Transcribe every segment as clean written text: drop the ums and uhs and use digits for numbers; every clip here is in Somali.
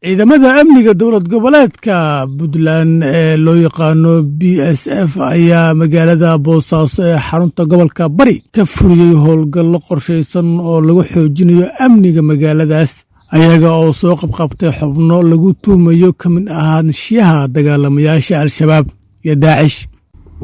ciidamada amniga dowlad goboleedka Puntland ee loo yaqaano BSF ayaa magaalada Boosaaso ee xarunta gobolka Bari ka fuliyay howlgallo qorsheysan oo lagu xoojinayo amniga magaaladaas ayaga oo soo qabqabtay xubno lagu tuumayo ka mid ahaanshiyaha dagaalamayaasha Al-Shabaab iyo Daacish.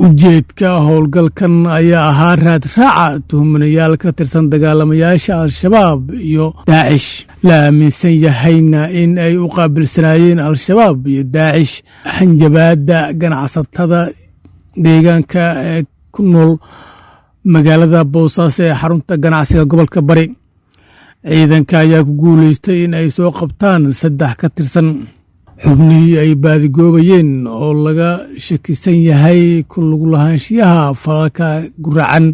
ujeedka howlgalkan ayaa ahaa raad raaca tuhmanayaal ka tirsan dagaalamayaasha Al-Shabaab iyo Daacish la aaminsan yahayna in ay u qaabilsanaayeen Al-Shabaab iyo Daacish hanjabaada ganacsatada deegaanka ee ku nool magaalada Boosaaso ee xarunta ganacsiga gobolka Bari. ciidanka ayaa ku guuleystay in ay soo qabtaan 3 ka tirsan xubnihii ay baadigoobayeen oo laga shakisan yahay ku lug lahaanshiyaha falalka guracan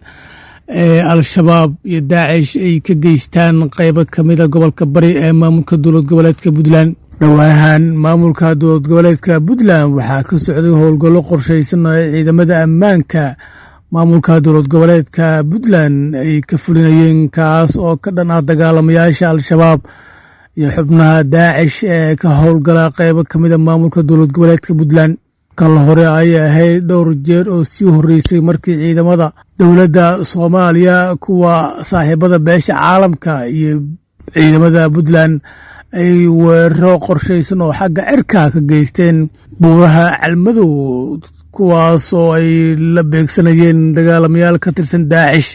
ee Al-Shabaab iyo Daacish ay ka geystaan qaybo ka mid ah gobolka Bari ee maamulka dowlad goboleedka Puntland. dhawaanahan maamulka dowlad goboleedka Puntland waxaa ka socday howlgallo qorsheysan oo ciidamada ammaanka maamulka dowlad goboleedka Puntland ay ka fulinayeen kaas oo ka dhan ah dagaalamayaasha Al-Shabaab iyo xubnaha Daacish ee ka howlgala qaybo ka mid ah maamulka dowlad goboleedka Puntland. kala hore ayay ahayd dhowr jeer oo sii horeysay markii ciidamada dowladda Soomaaliya kuwa saaxiibada beesha caalamka iyo ciidamada Puntland ay weeraro qorsheysan oo xagga cirka ka geysteen buuraha Calmadow kuwaas oo ay la beegsanayeen dagaalamayaal ka tirsan Daacish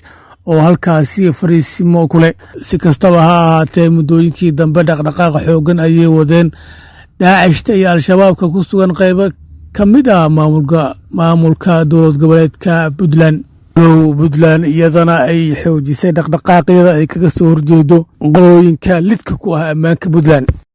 oo halkaasi fariisimo kule. si kastaba ha ahaatee muddooyinkii dambe dhaqdhaqaaqa xoogan ayay wadeen Daacishta iyo Al-Shabaabka ku sugan qaybo ka mid ah maamulka dowlad goboleedka Puntland. Puntland iyadana ay xoojisay dhaqdhaqaaqyada ay kaga soo horjeedo qolooyinka lidka ku ah ammaanka Puntland.